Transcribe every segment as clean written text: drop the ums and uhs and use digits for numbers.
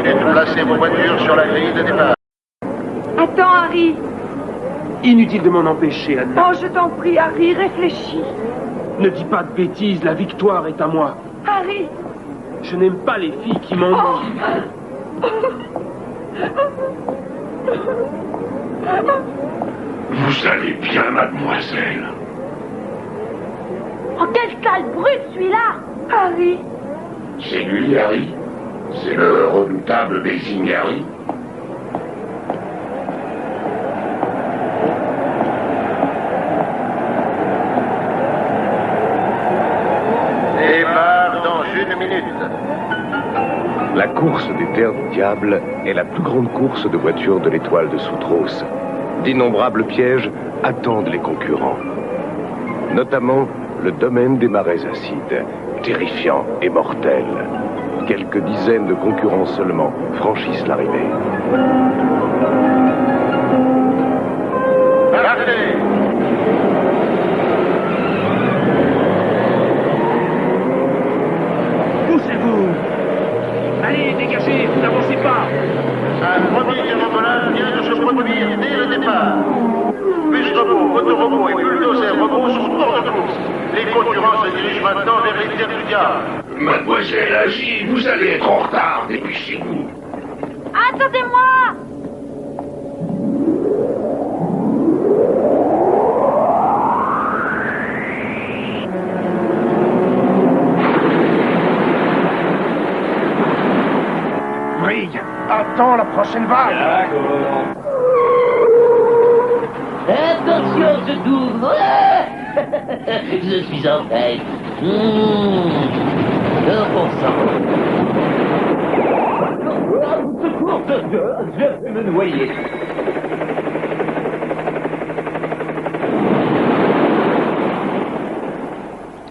minutes. Placez vos voitures sur la grille de départ. Attends, Harry. Inutile de m'en empêcher, Anna. Oh, je t'en prie, Harry, réfléchis. Ne dis pas de bêtises, la victoire est à moi. Harry. Je n'aime pas les filles qui m'ennuient. Vous allez bien, mademoiselle. Oh, quel sale brute, celui-là! Harry. C'est lui, Harry. C'est le redoutable Basing Harry. Départ dans 1 minute. La course des terres du diable est la plus grande course de voitures de l'étoile de Soutros. D'innombrables pièges attendent les concurrents. Notamment le domaine des marais acides, terrifiant et mortel. Quelques dizaines de concurrents seulement franchissent l'arrivée. Partez! Poussez-vous! Allez, dégagez, vous n'avancez pas! Un premier dérobolage vient de se produire dès le départ. Bus robot, autorobot et bulldozer robot sont hors de course. Les concurrents se dirigent maintenant vers les terres du diable. Mademoiselle Agile, vous allez être en retard, dépêchez-vous. Attendez-moi! Brille! Attends la prochaine vague! Attention, je t'ouvre. Je suis en tête. 1%. Secours, je vais me noyer.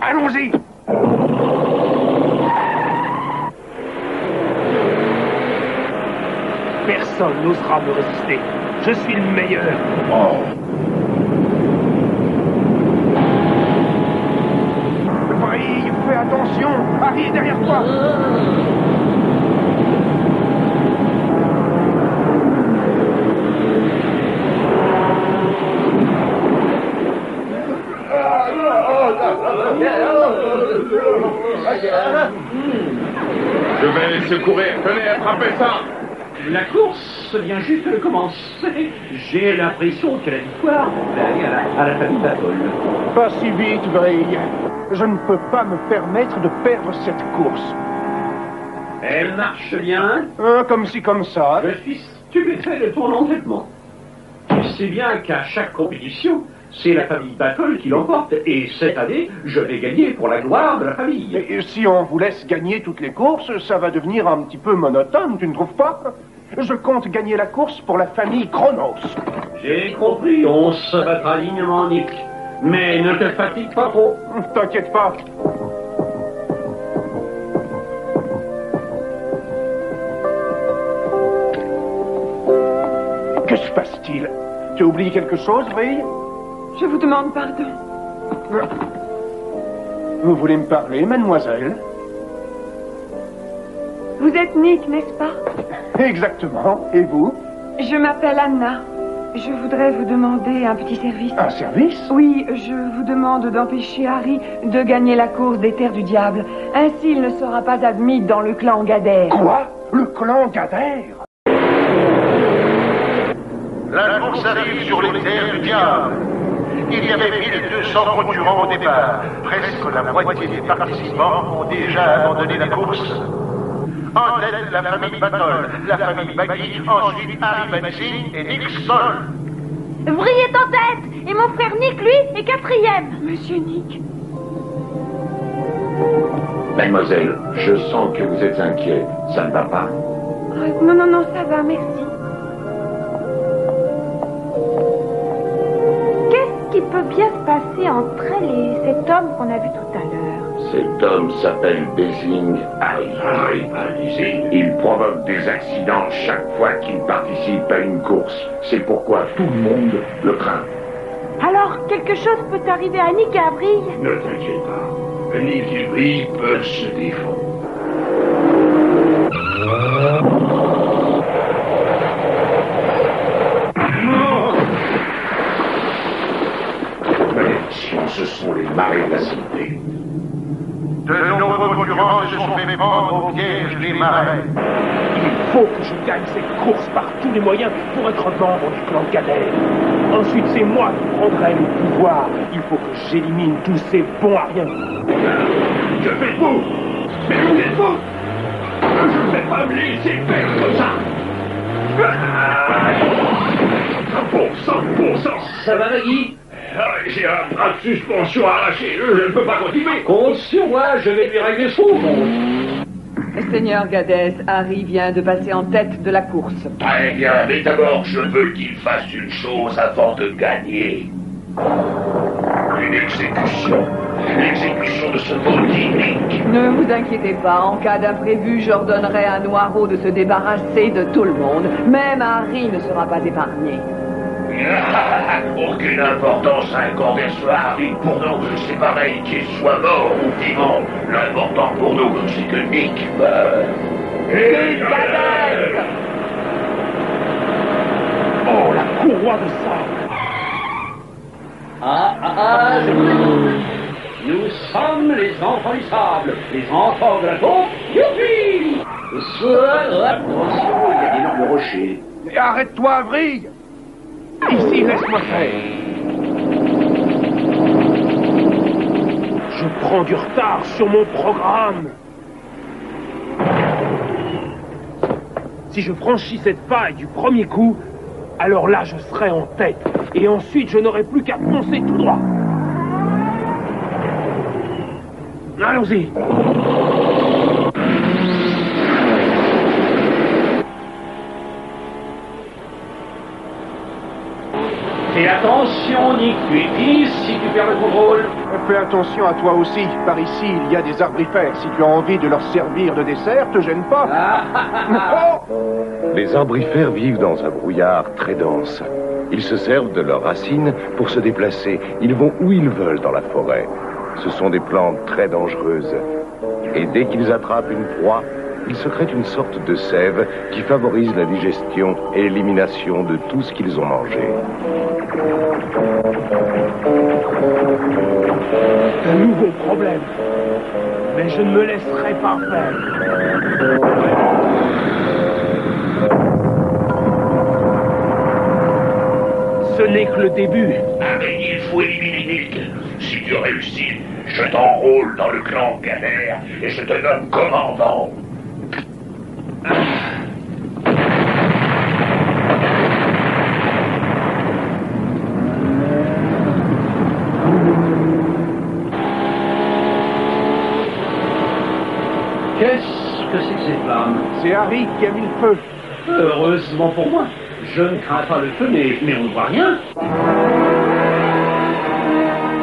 Allons-y! Personne n'osera me résister. Je suis le meilleur. Oh, Brille, fais attention! Harry est derrière toi! je vais les secourir. Tenez, attrapez ça. La course vient juste de commencer. J'ai l'impression que la victoire va aller à la famille Battle. Pas si vite, Brille. Je ne peux pas me permettre de perdre cette course. Elle marche bien. Comme ci, comme ça. Je suis stupéfait de ton entêtement. Tu sais bien qu'à chaque compétition, c'est la famille Battle qui l'emporte. Et cette année, je vais gagner pour la gloire de la famille. Et si on vous laisse gagner toutes les courses, ça va devenir un petit peu monotone, tu ne trouves pas? Je compte gagner la course pour la famille Chronos. J'ai compris, on se battra dignement, Nick. Mais ne te fatigue pas trop. T'inquiète pas. Que se passe-t-il? Tu as oublié quelque chose, Brille? Je vous demande pardon. Vous voulez me parler, mademoiselle? Vous êtes Nick, n'est-ce pas? Exactement. Et vous? Je m'appelle Anna. Je voudrais vous demander un petit service. Un service? Oui, je vous demande d'empêcher Harry de gagner la course des terres du diable. Ainsi, il ne sera pas admis dans le clan Gadère. Quoi? Le clan Gadère? La course arrive sur les terres du diable. Il y avait 1200 concurrents au départ. Presque la moitié des participants ont déjà abandonné la course. En tête, la famille Battle, la famille Baggy, ensuite Harry Benzing et Nick Sol. Vrille est en tête! Et mon frère Nick, lui, est 4e. Monsieur Nick. Mademoiselle, je sens que vous êtes inquiet. Ça ne va pas? Non, non, non, ça va, merci. Qu'est-ce qui peut bien se passer entre elle et cet homme qu'on a vu tout à l'heure? Cet homme s'appelle Basing Harry. Il provoque des accidents chaque fois qu'il participe à une course. C'est pourquoi tout le monde le craint. Alors, quelque chose peut arriver à Nick et à Vrille? Ne t'inquiète pas. Nick et Brille peuvent se défendre. se sont fait prendre au piège des marais. Il faut que je gagne cette course par tous les moyens pour être membre du clan Gader. Ensuite, c'est moi qui prendrai le pouvoir. Il faut que j'élimine tous ces bons à rien. Je fais fou. Mais vous êtes fou. Je ne vais pas me laisser faire comme ça. 100%. Ça va, Maggie? J'ai un bras de suspension arraché. Je ne peux pas continuer. Compte sur moi, je vais lui régler son compte. Seigneur Gadès, Harry vient de passer en tête de la course. Très bien, mais d'abord, je veux qu'il fasse une chose avant de gagner. Une exécution. L'exécution de ce maudit Nick. Ne vous inquiétez pas, en cas d'imprévu, j'ordonnerai à Noireau de se débarrasser de tout le monde. Même Harry ne sera pas épargné. Aucune importance à accorder ce Harry pour nous. C'est pareil qu'il soit mort ou vivant. L'important pour nous, c'est que Nick meure. Et Oh, la courroie de sable! Je vous écoute. Nous sommes les enfants du sable, les enfants de la tombe. Youpi! Attention, il y a d'énormes rochers. Et arrête-toi, vrille! Ici, laisse-moi faire. Je prends du retard sur mon programme. Si je franchis cette faille du premier coup, alors là, je serai en tête. Et ensuite, je n'aurai plus qu'à foncer tout droit. Allons-y. Fais attention, Nick, tu es pisse si tu perds le contrôle. Fais attention à toi aussi. Par ici, il y a des arbrifères. Si tu as envie de leur servir de dessert, te gêne pas. Oh! Les arbrifères vivent dans un brouillard très dense. Ils se servent de leurs racines pour se déplacer. Ils vont où ils veulent dans la forêt. Ce sont des plantes très dangereuses. Et dès qu'ils attrapent une proie, ils secrètent une sorte de sève qui favorise la digestion et l'élimination de tout ce qu'ils ont mangé. Un nouveau problème. Mais je ne me laisserai pas faire. Ce n'est que le début. Ah, mais il faut éliminer Nick. Si tu réussis, je t'enrôle dans le clan Gader et je te nomme commandant. Qu'est-ce que c'est que cette flamme? C'est Harry qui a mis le feu. Heureusement pour moi. Je ne crains pas le feu, mais on ne voit rien.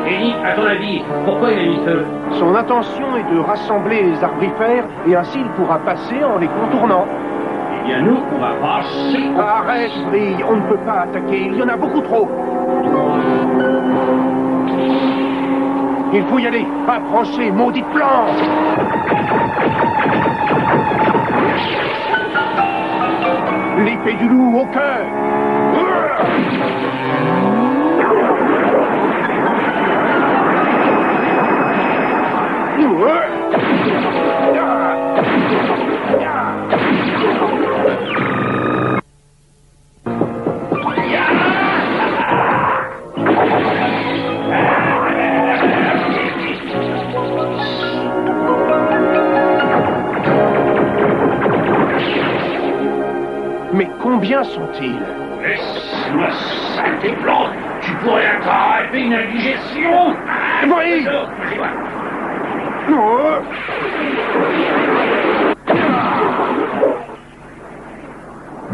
Et Nick, à ton avis, pourquoi il a mis le feu? Son intention est de rassembler les arbrifères et ainsi il pourra passer en les contournant. Eh bien, nous, on va passer. Arrête, Vrille, on ne peut pas attaquer, il y en a beaucoup trop. Il faut y aller, approchez, maudite plante. L'épée du loup au cœur. Mais combien sont-ils? Laisse-moi saleté plante. Tu pourrais attraper une indigestion. Oui.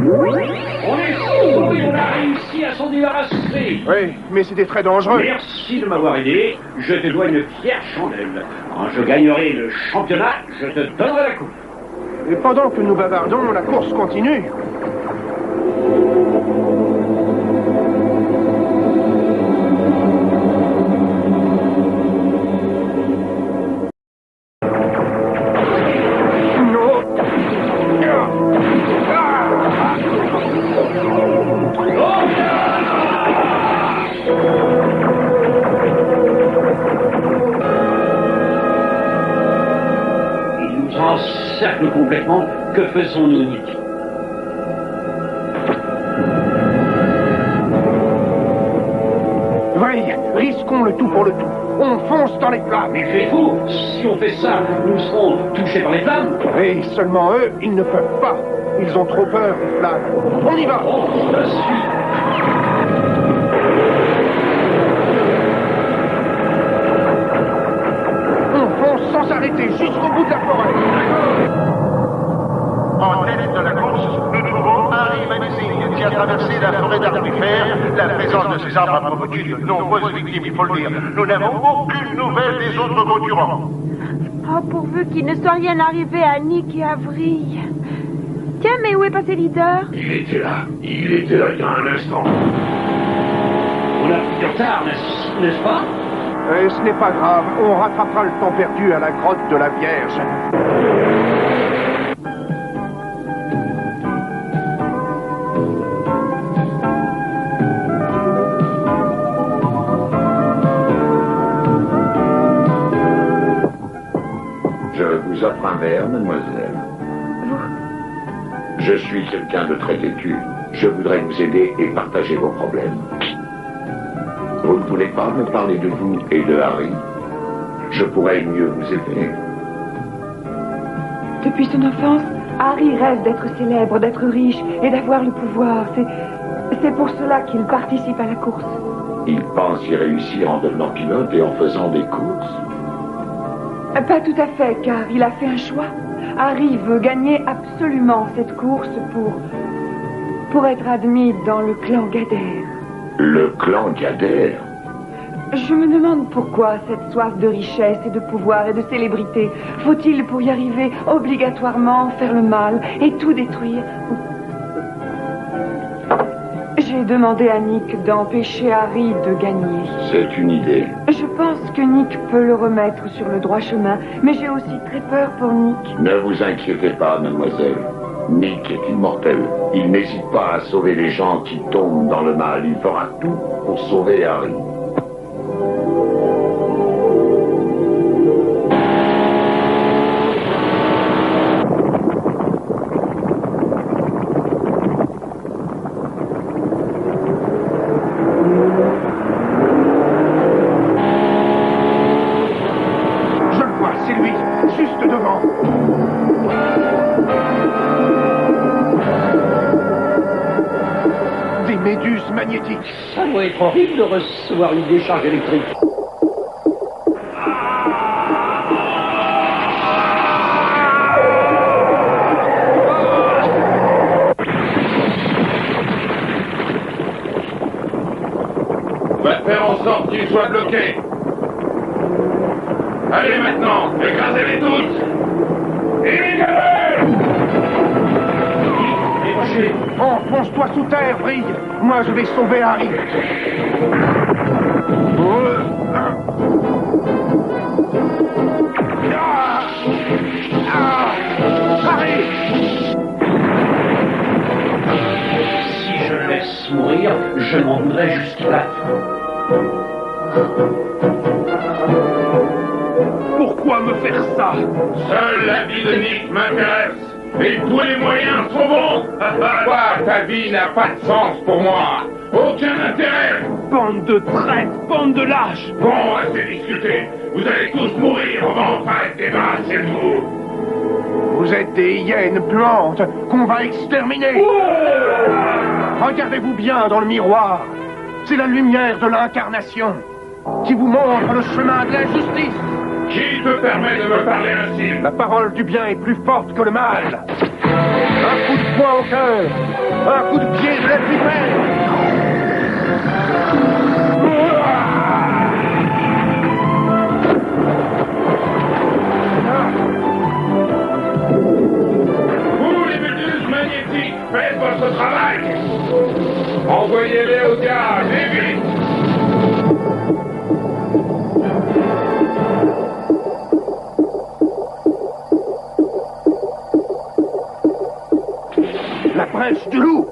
On est fous et on a réussi à s'en débarrasser. Oui, mais c'était très dangereux. Merci de m'avoir aidé. Je te dois une fière chandelle. Quand je gagnerai le championnat, je te donnerai la coupe. Et pendant que nous bavardons, la course continue. complètement. Que faisons-nous, Nick? Oui, risquons le tout pour le tout. On fonce dans les flammes. Mais tu es fou! Si on fait ça, nous serons touchés par les flammes. Et seulement eux, ils ne peuvent pas. Ils ont trop peur des flammes. On y va. Oh, je suis... On fonce sans s'arrêter jusqu'au bout de la forêt. En tête de la course, nous trouvons Harry Manizing, qui a traversé la forêt d'arbifères. La présence de ces arbres a provoqué de nombreuses victimes, il faut le dire. Nous n'avons aucune nouvelle des autres concurrents. Oh, pourvu qu'il ne soit rien arrivé à Nick et à Vrille. Tiens, mais où est passé le leader? Il était là il y a un instant. On a pris du retard, n'est-ce pas? Ce n'est pas grave. On rattrapera le temps perdu à la grotte de la Vierge. Je vous offre un verre, mademoiselle. Je suis quelqu'un de très têtu. Je voudrais vous aider et partager vos problèmes. Vous ne voulez pas me parler de vous et de Harry? Je pourrais mieux vous aider. Depuis son enfance, Harry rêve d'être célèbre, d'être riche et d'avoir le pouvoir. C'est pour cela qu'il participe à la course. Il pense y réussir en devenant pilote et en faisant des courses. Pas tout à fait, car il a fait un choix. Harry veut gagner absolument cette course pour être admis dans le clan Gader. Le clan Gader? Je me demande pourquoi cette soif de richesse et de pouvoir et de célébrité. Faut-il pour y arriver obligatoirement faire le mal et tout détruire? J'ai demandé à Nick d'empêcher Harry de gagner. C'est une idée. Je pense que Nick peut le remettre sur le droit chemin, mais j'ai aussi très peur pour Nick. Ne vous inquiétez pas, mademoiselle. Nick est immortel. Il n'hésite pas à sauver les gens qui tombent dans le mal. Il fera tout pour sauver Harry. Je le vois, c'est lui, juste devant. Des méduses magnétiques. Ça doit être horrible de recevoir une décharge électrique. On va faire en sorte qu'ils soient bloqués. Allez maintenant, écrasez-les toutes. Enfonce-toi sous terre, Vrille. Moi, je vais sauver Harry. Harry! Si je le laisse mourir, je m'en voudrais jusqu'à la fin. Pourquoi me faire ça? Seule la vie de Nick m'intéresse. Et tous les moyens sont bons. Quoi, ta vie n'a pas de sens pour moi. Aucun intérêt. Bande de traîtres, bande de lâches. Bon, assez discuté. Vous allez tous mourir. On va enfin être débarrassés de vous. Vous êtes des hyènes puantes qu'on va exterminer. Regardez-vous bien dans le miroir. C'est la lumière de l'incarnation qui vous montre le chemin de la justice. Qui te permet de me parler ainsi? La parole du bien est plus forte que le mal. Un coup de poing au cœur, un coup de pied de l'être humain. Vous, les méduses magnétiques, faites votre travail. Envoyez-les au diable, et vite. La brèche du loup.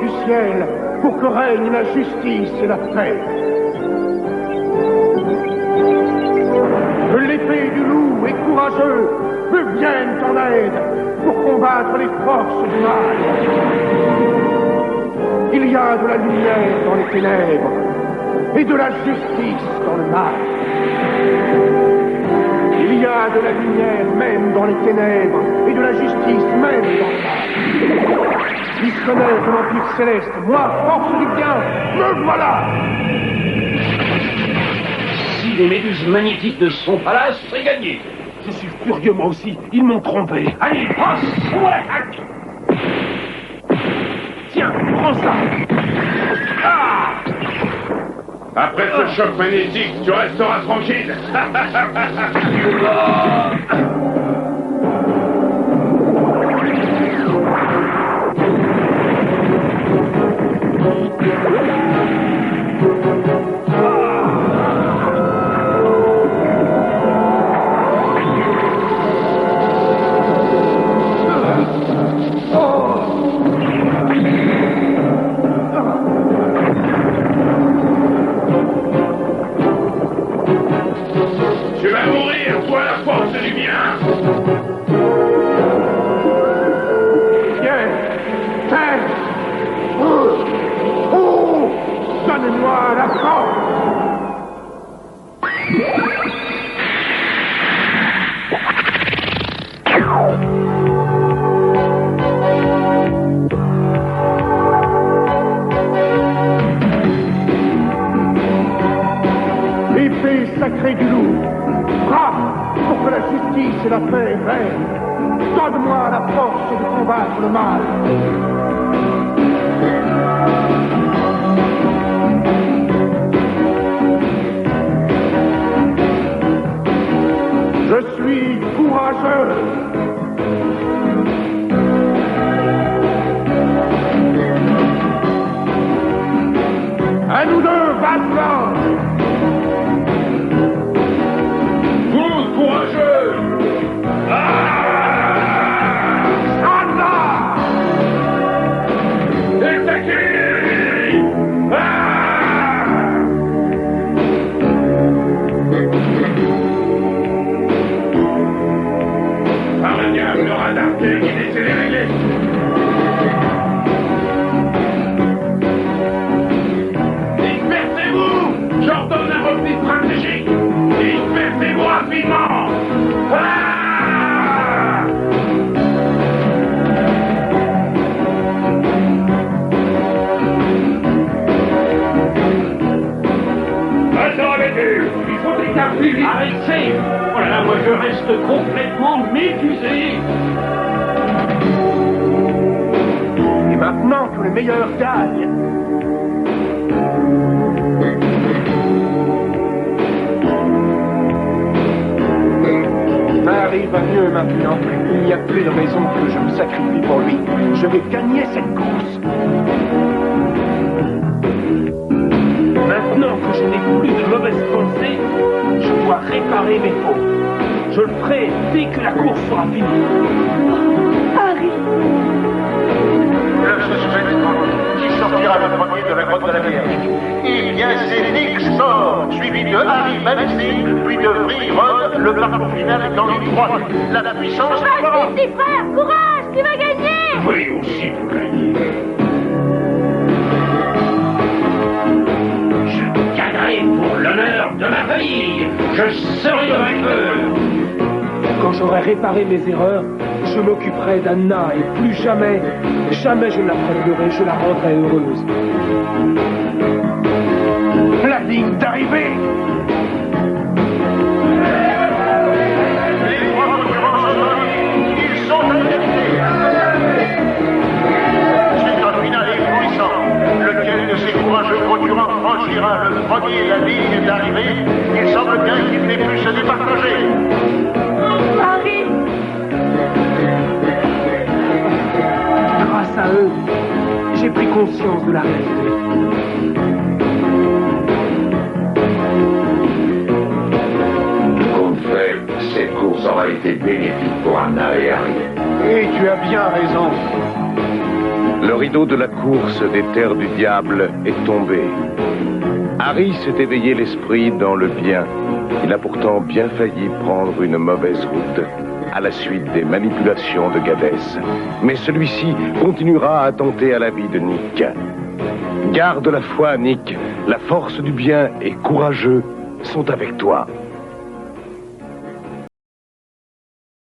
du ciel pour que règne la justice et la paix. Que l'épée du loup et courageux me viennent en aide pour combattre les forces du mal. Il y a de la lumière dans les ténèbres et de la justice dans le mal. Il y a de la lumière même dans les ténèbres et de la justice même dans le mal. Missionnaire de l'Empire Céleste, moi, force du bien, me voilà! Si les méduses magnétiques ne sont pas là, c'est gagné. Je suis furieux moi aussi, ils m'ont trompé. Allez, passe, on l'attaque. Tiens, prends ça! Ah! Après ce choc magnétique, tu resteras tranquille. Tu vas mourir, toi, la force du bien. Viens, viens. Donne-moi la force. Épée sacrée du loup, frappe pour que la justice et la paix règnent. Donne-moi la force de combattre le mal. Je suis courageux. À nous deux, Batman! Vous, courageux. Anna! Attaquez. Par le diable, le radar téléguidé, les réglés. Dispersez-vous. J'ordonne un repli stratégique. Dispersez-vous rapidement. Il faut des cartes plus vite. Arrêtez. Oh là là, moi je reste complètement médusé. Et maintenant que le meilleur gagne. Harry va mieux maintenant. Il n'y a plus de raison que je me sacrifie pour lui. Je vais gagner cette course. Maintenant que je n'ai plus de mauvaises pensées, je dois réparer mes fautes. Je le ferai dès que la course sera finie. Harry! Le suspect qui sortira le premier de la grotte de la Vierge. Eh bien, c'est Nick Sor, suivi de Harry Bensing, puis de Free Rod, le parcours final est en ligne droite. La puissance est Vas-y, petit frère, courage, tu vas gagner! Oui, aussi, vous gagnez. Je gagnerai pour l'honneur de ma famille. Je serai le vainqueur. Quand j'aurai réparé mes erreurs, je m'occuperai d'Anna et plus jamais, jamais je ne la ferai pleurer, je la rendrai heureuse. La ligne d'arrivée! Les trois concurrents sont en ligne. Ils sont à l'égalité. C'est un final éblouissant. Lequel de ces courageux concurrents franchira le premier la ligne d'arrivée? Il semble bien qu'il n'ait pu se départager. Harry! Grâce à eux, j'ai pris conscience de la réalité. Compte fait, cette course aura été bénéfique pour Anna et Harry. Et tu as bien raison. Le rideau de la course des terres du diable est tombé. Harry s'est éveillé l'esprit dans le bien. Il a pourtant bien failli prendre une mauvaise route à la suite des manipulations de Gadès. Mais celui-ci continuera à attenter à la vie de Nick. Garde la foi, Nick. La force du bien et courageux sont avec toi.